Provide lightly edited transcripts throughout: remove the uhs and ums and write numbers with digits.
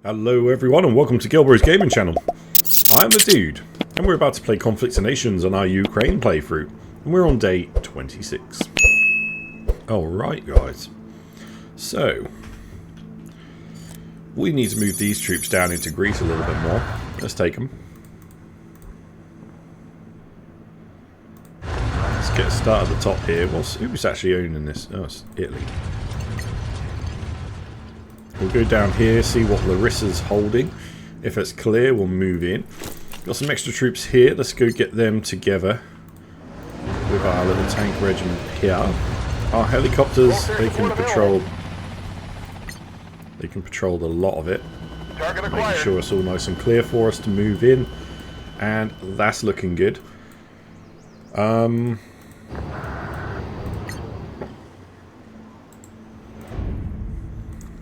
Hello everyone and welcome to GilBroz Gaming Channel. I'm the Dude and we're about to play Conflicts of Nations on our Ukraine playthrough and we're on day 26. Alright guys, so we need to move these troops down into Greece a little bit more. Let's take them. Let's get a start at the top here. Who's actually owning this? Oh, it's Italy. We'll go down here, see what Larissa's holding. If it's clear, we'll move in. Got some extra troops here. Let's go get them together with our little tank regiment here. Our helicopters, they can patrol. They can patrol a lot of it. Making sure it's all nice and clear for us to move in. And that's looking good.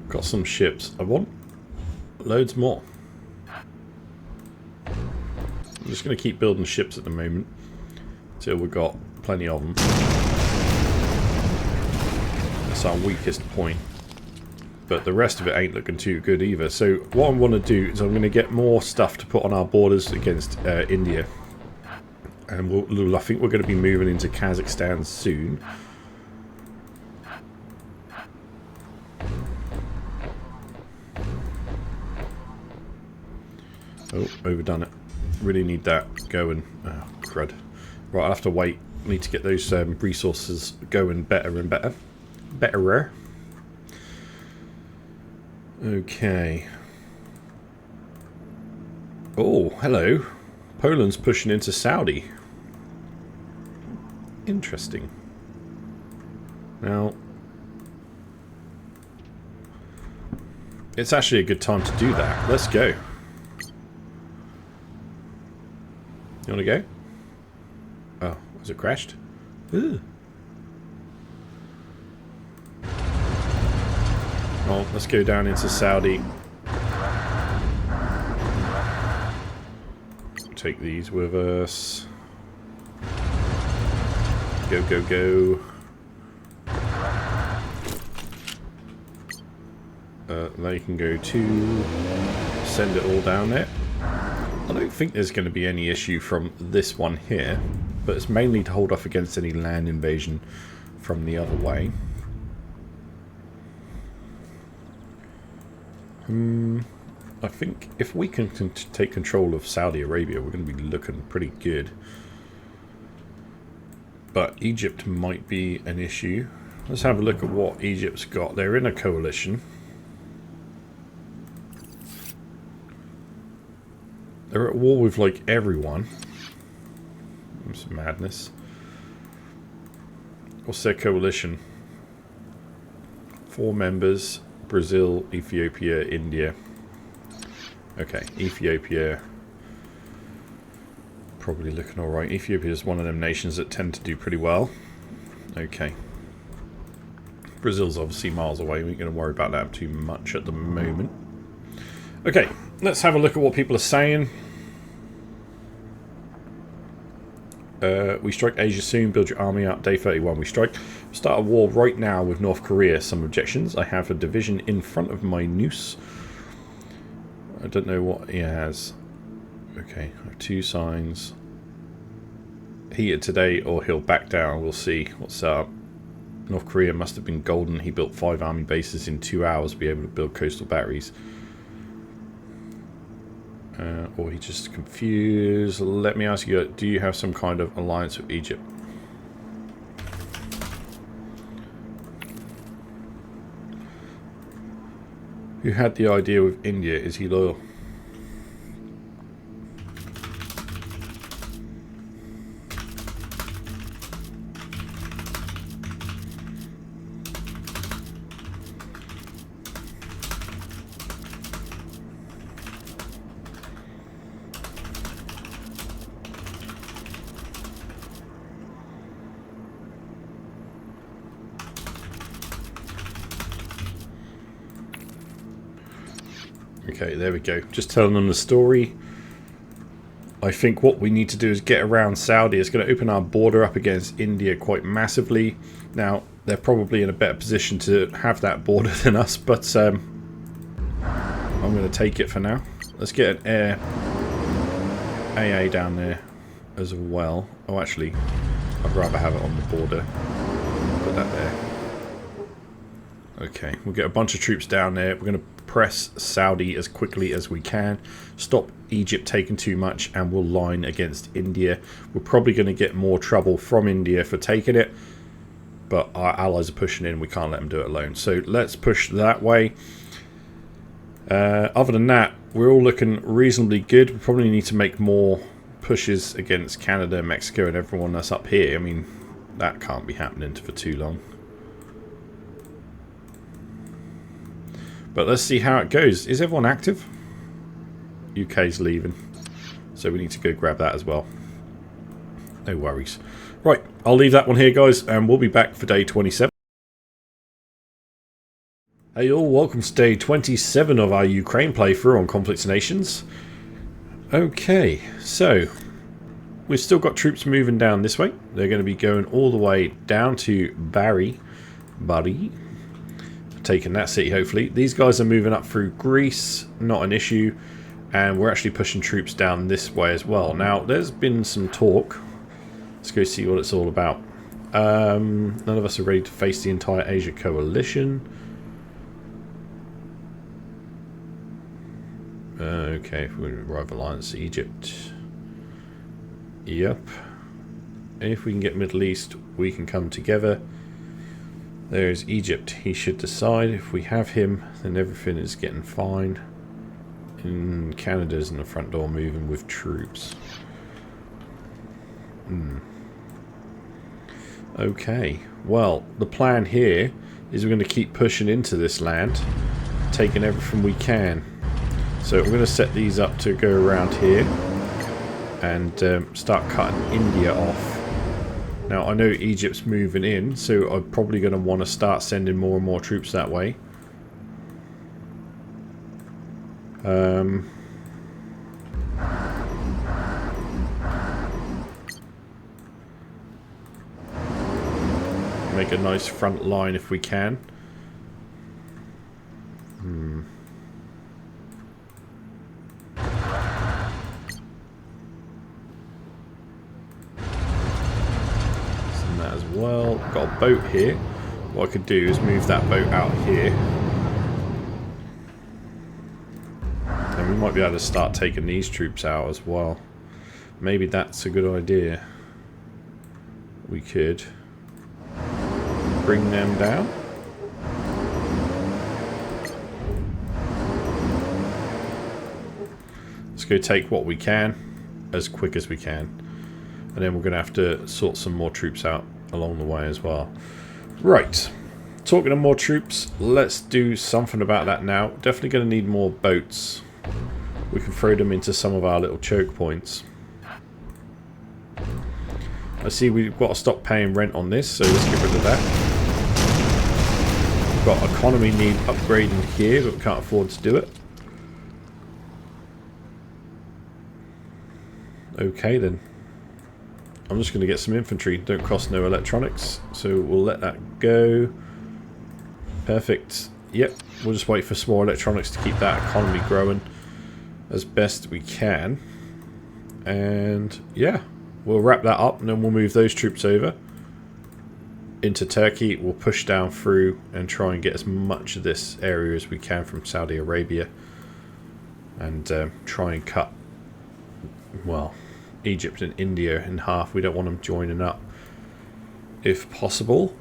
Got some ships. I want loads more. I'm just going to keep building ships at the moment until we've got plenty of them. That's our weakest point. But the rest of it ain't looking too good either. So what I want to do is I'm going to get more stuff to put on our borders against India. And I think we're going to be moving into Kazakhstan soon. Oh, overdone it. Really need that going. Oh, crud. Right, I'll have to wait. Need to get those resources going better and better. Betterer. Okay. Oh, hello. Poland's pushing into Saudi. Interesting. Now, it's actually a good time to do that. Let's go. You want to go? Oh, has it crashed? Ooh. Well, let's go down into Saudi. Take these with us. Go, go, go. They can go to send it all down there. I don't think there's going to be any issue from this one here, but it's mainly to hold off against any land invasion from the other way. I think if we can take control of Saudi Arabia, we're going to be looking pretty good. But Egypt might be an issue. Let's have a look at what Egypt's got. They're in a coalition. They're at war with, like, everyone. It's madness. What's their coalition? 4 members. Brazil, Ethiopia, India. Okay, Ethiopia. Probably looking alright. Ethiopia is one of them nations that tend to do pretty well. Okay. Brazil's obviously miles away. We ain't going to worry about that too much at the moment. Okay, let's have a look at what people are saying. We strike Asia soon. Build your army up. Day 31 we strike. Start a war right now with North Korea. Some objections. I have a division in front of my noose. I don't know what he has. Okay, I have 2 signs. Heated today or he'll back down. We'll see what's up. North Korea must have been golden. He built 5 army bases in 2 hours to be able to build coastal batteries. Or he just confused. Let me ask you, do you have some kind of alliance with Egypt? Who had the idea with India? Is he loyal? Okay, there we go. Just telling them the story. I think what we need to do is get around Saudi. It's going to open our border up against India quite massively. Now, they're probably in a better position to have that border than us, but I'm going to take it for now. Let's get an air AA down there as well. Oh, actually, I'd rather have it on the border. Put that there. Okay, we'll get a bunch of troops down there. We're going to press Saudi as quickly as we can. Stop Egypt taking too much, and we'll line against India. We're probably going to get more trouble from India for taking it, but our allies are pushing in. We can't let them do it alone. So let's push that way. Other than that, we're all looking reasonably good. We probably need to make more pushes against Canada, Mexico, and everyone that's up here. I mean, that can't be happening for too long. But let's see how it goes. Is everyone active? UK's leaving, so we need to go grab that as well. No worries. Right, I'll leave that one here, guys, and we'll be back for day 27. Hey all, welcome to day 27 of our Ukraine playthrough on Conflicts Nations. Okay, so we've still got troops moving down this way. They're going to be going all the way down to Bari, taking that city hopefully. These guys are moving up through Greece, not an issue, and we're actually pushing troops down this way as well. Now, there's been some talk. Let's go see what it's all about. None of us are ready to face the entire Asia coalition. Okay, we're going to rival alliance Egypt. Yep. If we can get Middle East, we can come together. There's Egypt. He should decide. If we have him, then everything is getting fine. And Canada's in the front door moving with troops. Okay. Well, the plan here is we're going to keep pushing into this land, taking everything we can. So we're going to set these up to go around here and start cutting India off. Now, I know Egypt's moving in, so I'm probably going to want to start sending more and more troops that way. Make a nice front line if we can. Well, got a boat here. What I could do is move that boat out here, and we might be able to start taking these troops out as well. Maybe that's a good idea. We could bring them down. Let's go take what we can as quick as we can, and then we're going to have to sort some more troops out along the way as well. Right, talking of more troops, let's do something about that now. Definitely going to need more boats. We can throw them into some of our little choke points. I see we've got to stop paying rent on this, so let's get rid of that. We've got economy need upgrading here, but we can't afford to do it. Okay then. I'm just going to get some infantry. Don't cost no electronics, so we'll let that go. Perfect. Yep, we'll just wait for some more electronics to keep that economy growing as best we can. And yeah, we'll wrap that up, and then we'll move those troops over into Turkey. We'll push down through and try and get as much of this area as we can from Saudi Arabia, and try and cut, well, Egypt and India in half. We don't want them joining up if possible.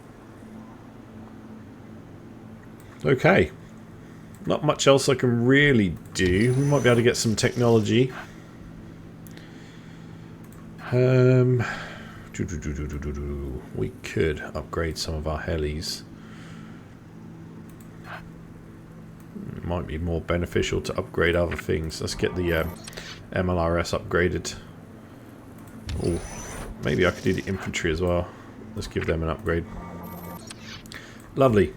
Okay, not much else I can really do. We might be able to get some technology. We could upgrade some of our helis. It might be more beneficial to upgrade other things. Let's get the MLRS upgraded. Oh, maybe I could do the infantry as well. Let's give them an upgrade. Lovely.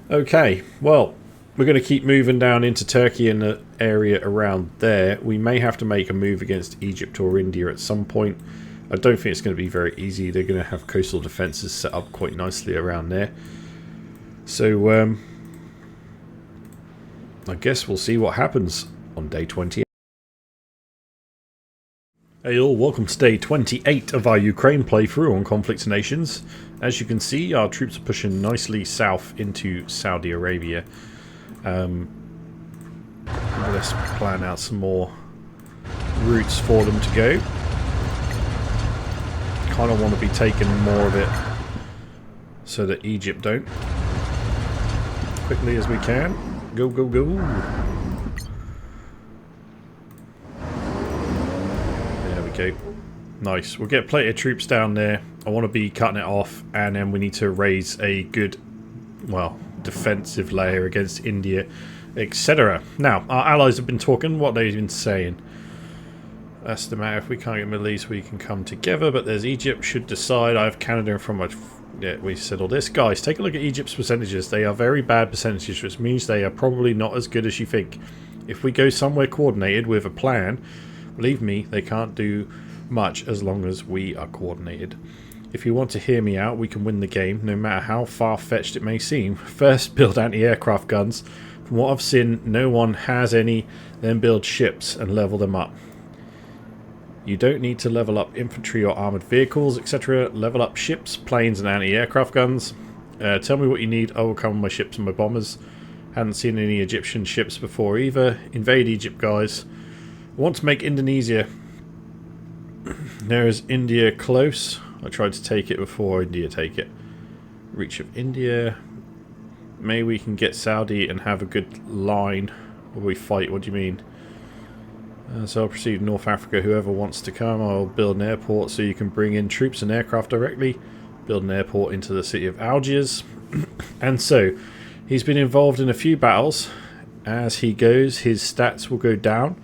Okay, well, we're going to keep moving down into Turkey and the area around there. We may have to make a move against Egypt or India at some point. I don't think it's going to be very easy. They're going to have coastal defences set up quite nicely around there. So, I guess we'll see what happens on day 28. Hey all, welcome to day 28 of our Ukraine playthrough on Conflict Nations. As you can see, our troops are pushing nicely south into Saudi Arabia. Let's plan out some more routes for them to go. Kind of want to be taking more of it so that Egypt don't. Quickly as we can. Go, go, go. There we go. Nice. We'll get plenty of troops down there. I want to be cutting it off, and then we need to raise a good, well, defensive layer against India, etc. Now, our allies have been talking. What they've been saying. That's the matter. If we can't get Middle East, we can come together. But there's Egypt should decide. I have Canada in front of my... Yeah, we said all this. Guys, take a look at Egypt's percentages. They are very bad percentages, which means they are probably not as good as you think. If we go somewhere coordinated with a plan, believe me, they can't do much as long as we are coordinated. If you want to hear me out, we can win the game, no matter how far-fetched it may seem. First, build anti-aircraft guns. From what I've seen, no one has any. Then build ships and level them up. You don't need to level up infantry or armoured vehicles, etc. Level up ships, planes and anti-aircraft guns. Tell me what you need. I will come with my ships and my bombers. Hadn't seen any Egyptian ships before either. Invade Egypt, guys. I want to make Indonesia. There is India close. I tried to take it before India take it. Reach of India. Maybe we can get Saudi and have a good line. Will we fight? What do you mean? So I'll proceed North Africa. Whoever wants to come, I'll build an airport so you can bring in troops and aircraft directly. Build an airport into the city of Algiers. And so, he's been involved in a few battles. As he goes, his stats will go down.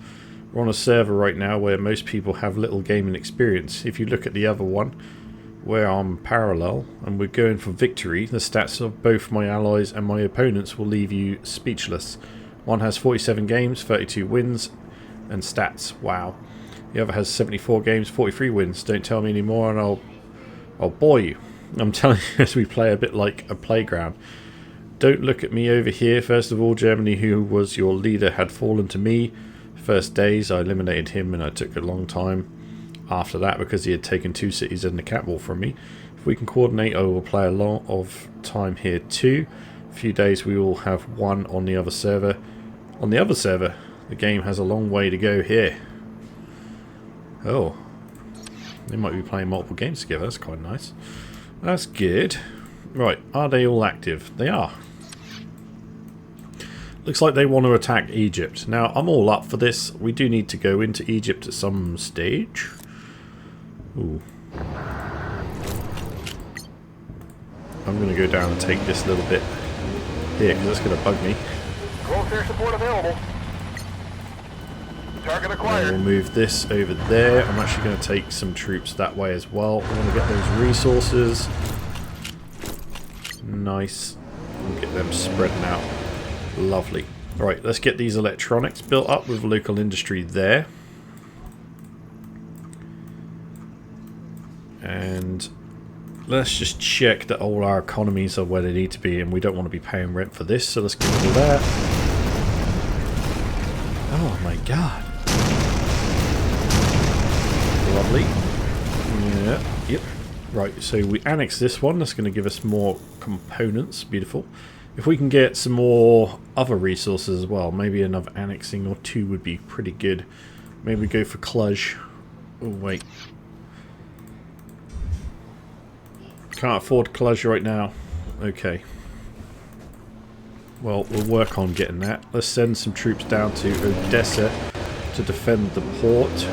We're on a server right now where most people have little gaming experience. If you look at the other one, where I'm parallel, and we're going for victory, the stats of both my allies and my opponents will leave you speechless. One has 47 games, 32 wins, and stats. Wow. The other has 74 games, 43 wins. Don't tell me anymore and I'll bore you. I'm telling you, as we play a bit like a playground. Don't look at me over here. First of all, Germany, who was your leader, had fallen to me. First days, I eliminated him and I took a long time after that because he had taken 2 cities and the capital from me. If we can coordinate, I will play a lot of time here too. A few days we will have one on the other server. On the other server, the game has a long way to go here. Oh. They might be playing multiple games together. That's quite nice. That's good. Right. Are they all active? They are. Looks like they want to attack Egypt. Now, I'm all up for this. We do need to go into Egypt at some stage. Ooh. I'm going to go down and take this little bit here because that's going to bug me. Close air support available. Target acquired. We'll move this over there. I'm actually going to take some troops that way as well. I want to get those resources. Nice. We'll get them spreading out. Lovely. Alright, let's get these electronics built up with local industry there. And let's just check that all our economies are where they need to be, and we don't want to be paying rent for this, so let's get rid of that. Oh my god. Lovely. Yeah, yep. Right, so we annex this one. That's going to give us more components. Beautiful. If we can get some more other resources as well, maybe another annexing or 2 would be pretty good. Maybe we go for Cluj. Oh, wait. Can't afford Cluj right now. Okay. Well, we'll work on getting that. Let's send some troops down to Odessa to defend the port.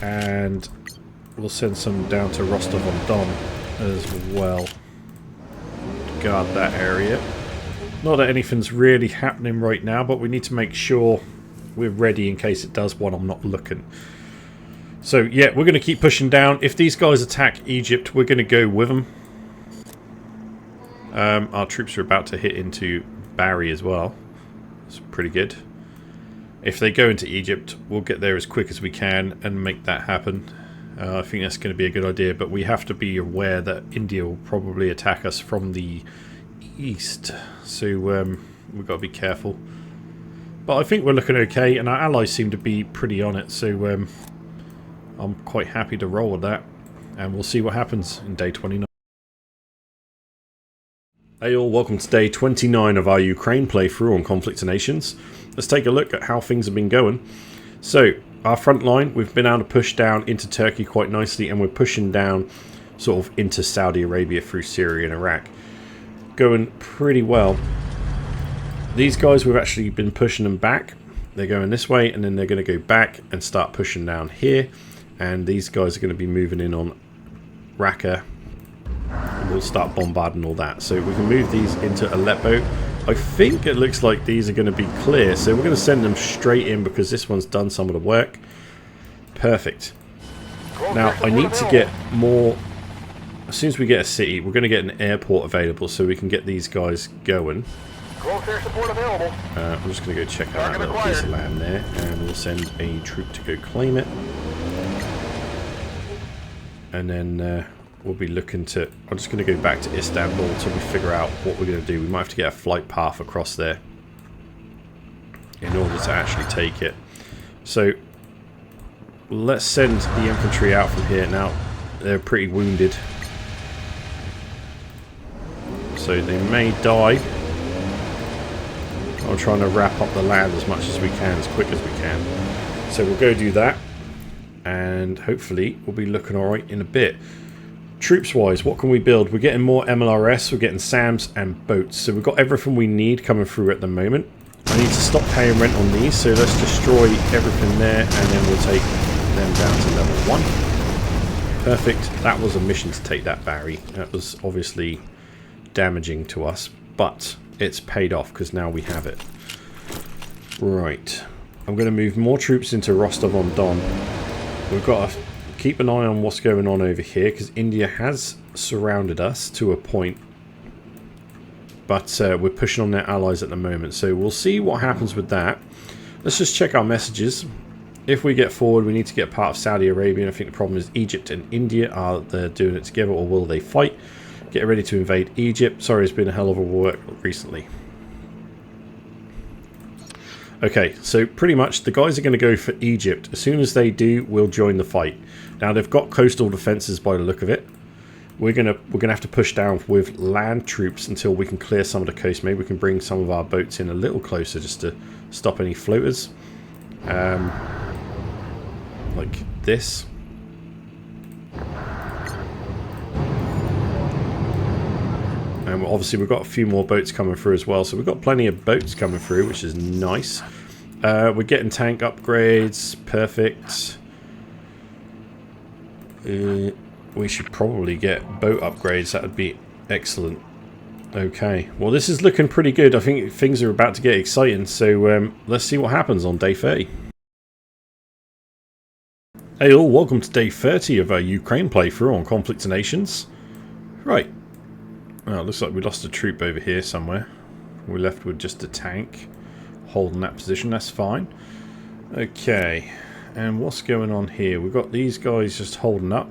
And we'll send some down to Rostov-on-Don as well. To guard that area. Not that anything's really happening right now, but we need to make sure we're ready in case it does when I'm not looking. So, yeah, we're going to keep pushing down. If these guys attack Egypt, we're going to go with them. Our troops are about to hit into Bari as well. It's pretty good. If they go into Egypt, we'll get there as quick as we can and make that happen. I think that's going to be a good idea, but we have to be aware that India will probably attack us from the east. So we've got to be careful. But I think we're looking okay, and our allies seem to be pretty on it, so I'm quite happy to roll with that. And we'll see what happens in day 29. Hey all, welcome to day 29 of our Ukraine playthrough on Conflict of Nations. Let's take a look at how things have been going. So, our front line, we've been able to push down into Turkey quite nicely, and we're pushing down sort of into Saudi Arabia through Syria and Iraq. Going pretty well. These guys, we've actually been pushing them back. They're going this way, and then they're going to go back and start pushing down here. And these guys are going to be moving in on Raqqa. And we'll start bombarding all that. So we can move these into Aleppo. I think it looks like these are going to be clear. So we're going to send them straight in because this one's done some of the work. Perfect. Now, I need to get more... As soon as we get a city, we're going to get an airport available so we can get these guys going. Air support available. I'm just going to go check out that little piece of land there, and we'll send a troop to go claim it. And then we'll be looking to... I'm just going to go back to Istanbul until we figure out what we're going to do. We might have to get a flight path across there in order to actually take it. So let's send the infantry out from here. Now, they're pretty wounded, so they may die. I'm trying to wrap up the land as much as we can, as quick as we can. So we'll go do that, and hopefully we'll be looking alright in a bit. Troops wise, what can we build? We're getting more MLRS, we're getting SAMs and boats. So we've got everything we need coming through at the moment. I need to stop paying rent on these, so let's destroy everything there, and then we'll take them down to level 1. Perfect. That was a mission to take that Barry. That was obviously damaging to us, but it's paid off because now we have it. Right. I'm going to move more troops into Rostov-on-Don. We've got to keep an eye on what's going on over here because India has surrounded us to a point, but we're pushing on their allies at the moment, so we'll see what happens with that. Let's just check our messages. If we get forward, we need to get part of Saudi Arabia, and I think the problem is Egypt and India. Are they doing it together, or will they fight? Get ready to invade Egypt. Sorry, it's been a hell of a work recently. Okay, so pretty much the guys are going to go for Egypt. As soon as they do, we'll join the fight. Now they've got coastal defenses by the look of it. We're gonna have to push down with land troops until we can clear some of the coast. Maybe we can bring some of our boats in a little closer just to stop any floaters. Like this. And obviously we've got a few more boats coming through as well. So we've got plenty of boats coming through, which is nice. We're getting tank upgrades. Perfect. We should probably get boat upgrades. That would be excellent. Okay. Well, this is looking pretty good. I think things are about to get exciting. So let's see what happens on day 30. Hey all, welcome to day 30 of our Ukraine playthrough on Conflict of Nations. Right. Well, it looks like we lost a troop over here somewhere. We're left with just a tank holding that position. That's fine. Okay. And what's going on here? We've got these guys just holding up.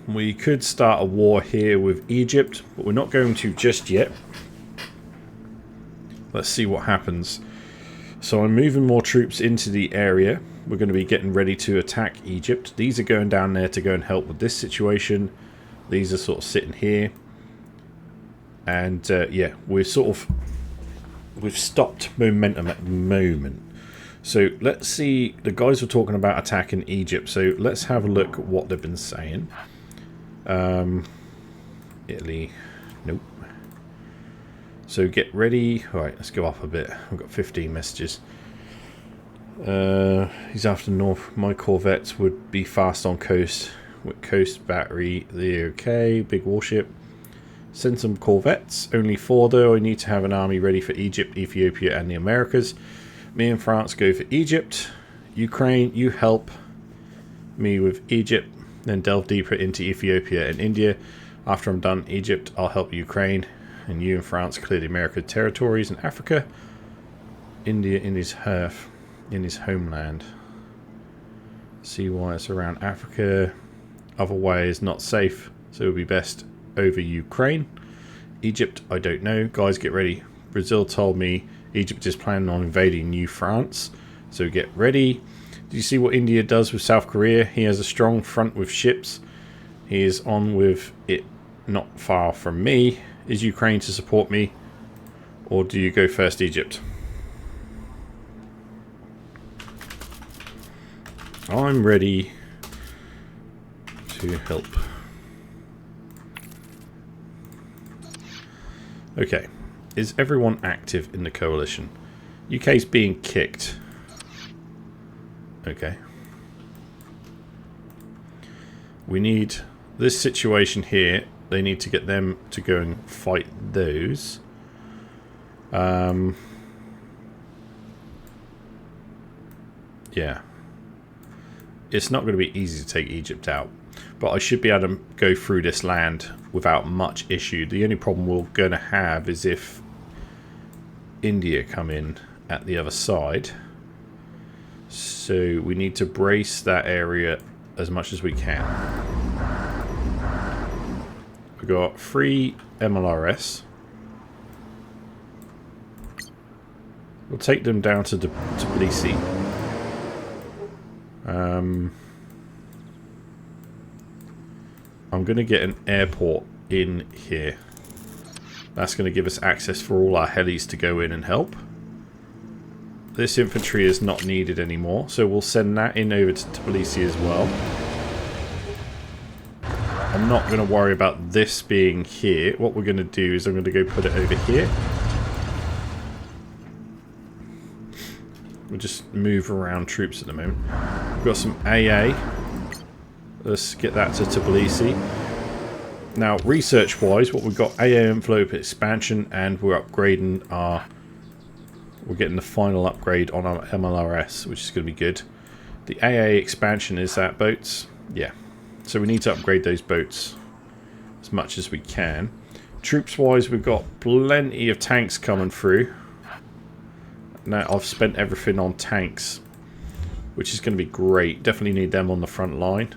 We could start a war here with Egypt, but we're not going to just yet. Let's see what happens. So I'm moving more troops into the area. We're going to be getting ready to attack Egypt. These are going down there to go and help with this situation. These are sort of sitting here. And yeah, we've stopped momentum at the moment. So let's see. The guys were talking about attacking Egypt. So let's have a look at what they've been saying. Italy. Nope. So get ready. Alright, let's go up a bit. We've got 15 messages. He's after north. My corvettes would be fast on coast. With coast battery. They're okay. Big warship. Send some corvettes. Only 4 though. I need to have an army ready for Egypt, Ethiopia and the Americas. Me and France go for Egypt. Ukraine, you help me with Egypt. Then delve deeper into Ethiopia and India. After I'm done Egypt, I'll help Ukraine. And you and France clear the American territories in Africa. India in his hearth, in his homeland. See why it's around Africa. Other way is not safe, so it would be best over Ukraine. Egypt, I don't know. Guys, get ready. Brazil told me Egypt is planning on invading New France. So get ready. Do you see what India does with South Korea? He has a strong front with ships. He is on with it not far from me. Is Ukraine to support me? Or do you go first, Egypt? I'm ready to help. Okay. Is everyone active in the coalition? UK's being kicked. Okay. We need this situation here. They need to get them to go and fight those. Yeah. It's not going to be easy to take Egypt out. But I should be able to go through this land without much issue. The only problem we're going to have is if India come in at the other side. So we need to brace that area as much as we can. We've got 3 MLRS. We'll take them down to Tbilisi. I'm going to get an airport in here. That's going to give us access for all our helis to go in and help. This infantry is not needed anymore, so we'll send that in over to Tbilisi as well. I'm not going to worry about this being here. What we're going to do is I'm going to go put it over here. We'll just move around troops at the moment. We've got some AA. Let's get that to Tbilisi. Now, research-wise, what we've got, AA envelope expansion, and we're upgrading our... We're getting the final upgrade on our MLRS, which is going to be good. The AA expansion, is that boats? Yeah. So we need to upgrade those boats as much as we can. Troops-wise, we've got plenty of tanks coming through. Now, I've spent everything on tanks, which is going to be great. Definitely need them on the front line.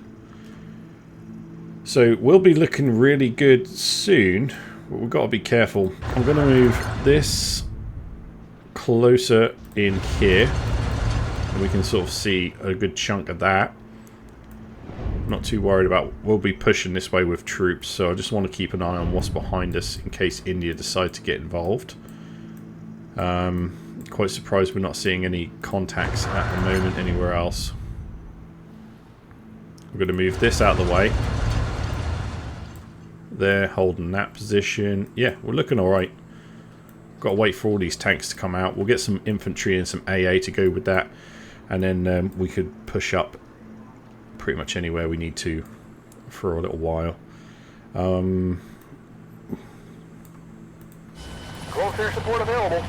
So we'll be looking really good soon, but we've got to be careful. I'm going to move this closer in here, and we can sort of see a good chunk of that. Not too worried about, we'll be pushing this way with troops, so I just want to keep an eye on what's behind us in case India decide to get involved. Quite surprised we're not seeing any contacts at the moment anywhere else. We're going to move this out of the way. They're holding that position. Yeah, we're looking alright. Got to wait for all these tanks to come out. We'll get some infantry and some AA to go with that. And then we could push up pretty much anywhere we need to for a little while. Close air support available.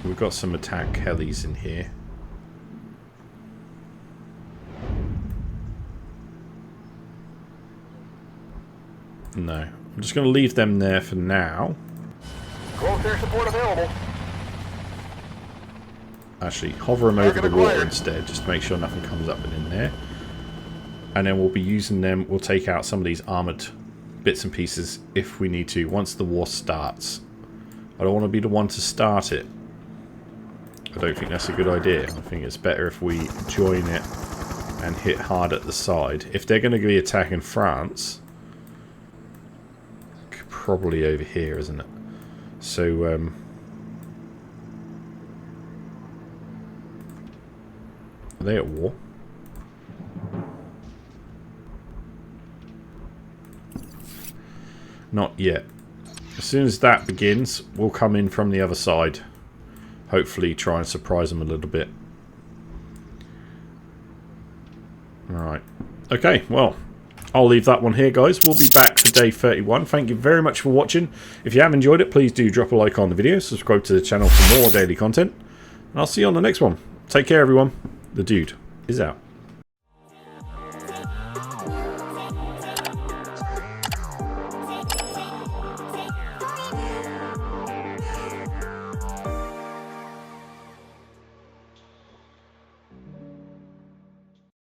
We've got some attack helis in here. No. I'm just going to leave them there for now. Close air support available. Actually, hover them over the water instead, just to make sure nothing comes up in there. And then we'll be using them. We'll take out some of these armoured bits and pieces if we need to, once the war starts. I don't want to be the one to start it. I don't think that's a good idea. I think it's better if we join it and hit hard at the side. If they're going to be attacking France, probably over here, isn't it? So, are they at war? Not yet. As soon as that begins, we'll come in from the other side. Hopefully try and surprise them a little bit. Alright. Okay, well, I'll leave that one here, guys. We'll be back for day 31. Thank you very much for watching. If you have enjoyed it, please do drop a like on the video. Subscribe to the channel for more daily content. And I'll see you on the next one. Take care, everyone. The dude is out.